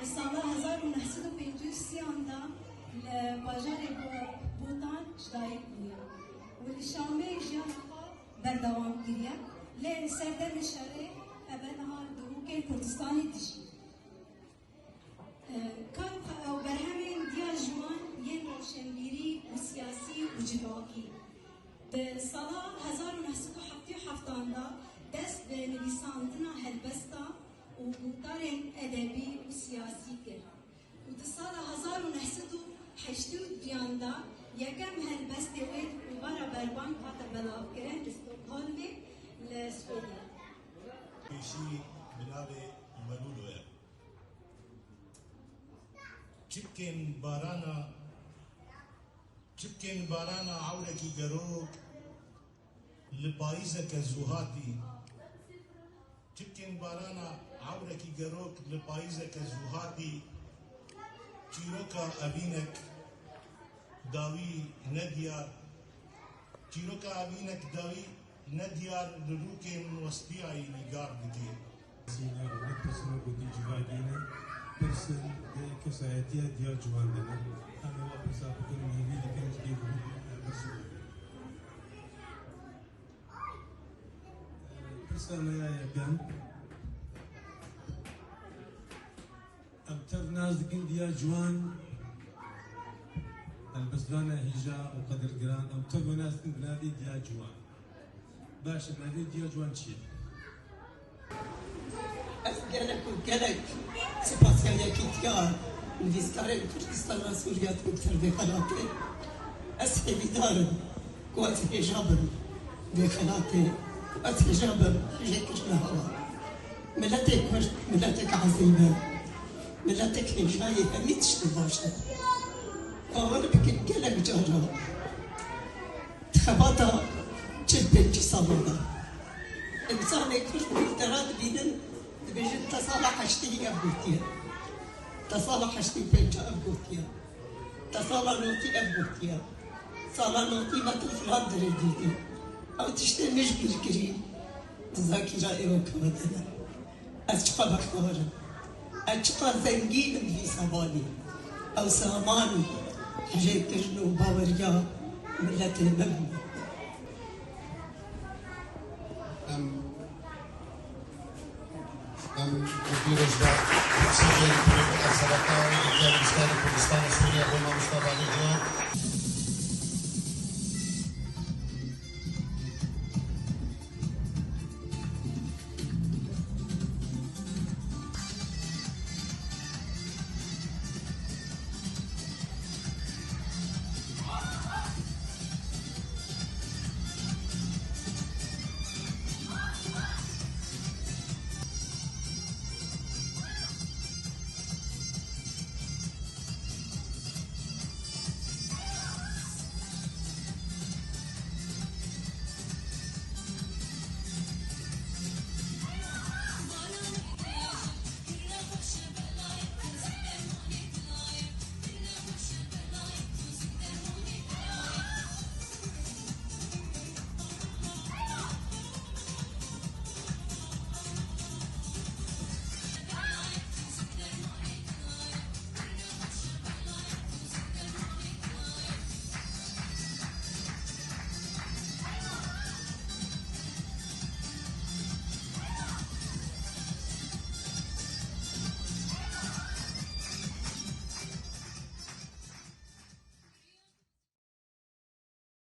سال 1953 دا لباجار بوتان جدایت بویا و لشامه جیانها بردوام گریه لی سردر شهر ابنها دروک کردستانی دشی کار و برهمین دیا جوان یه روشنگیری و سیاسی و جواکی به سال 1977 دا دست به نویساندنا هلبستا و گفتارن ادبی و سیاسی کرد و در سال 1982 دا یکم هلبست وید و برا بربان هات بلاو کرد استکهلم لسویدیا پیشی بلاوی ملولوه چبکن بارانا عورکی گروک لپایزک زوهاتی چبکن بارانا عورکی گروک لپایزک زوهاتی چیروکا ابینک داوی ندیار چیروکا ابینک داوی ندیار لروکن وسطیعی نگار دکی سینا ونكسر بدي جوادينا برسل كسايتيا ديال جواندنا انا وابسا بكل مهمي اللي كانت كيف برسل برسل يا يقام امتر ناس دكين ديال جوان البسلانة هجا وقدر قران امتر ناس دكين بنادي ديال جوان باش بنادي ديال جوان تشيل أسألك وكلك سباسيا كيتيار وديسكاري كردستان سوريا تكتر بخلاقي أسهل دارم قوات حجابر بخلاقي قوات حجابر هيك جناها ملتك ورد ملتك عظيمة ملتك هجاية أميتش تباشر أول بكن كلك جارة تخبطها جبن جسامنا إنسان يكون بالتراد بيدن بيجن تصالح اشتي أبوتيا تصالح اشتي بنجا أبوتيا تصالح نوتي أبوتيا صالح نوتي ما تفلان درديدي أو تشتي مش بالكريم تذاكرة إيروكا مثلا أشقى بختارا أشقى زنجين في سباني أو ساماني حجي كرنو باوريا ملة المبنى وفي رجلة سجل السرطان رجال مستشفى كردستان سوريا هما مصطفى علي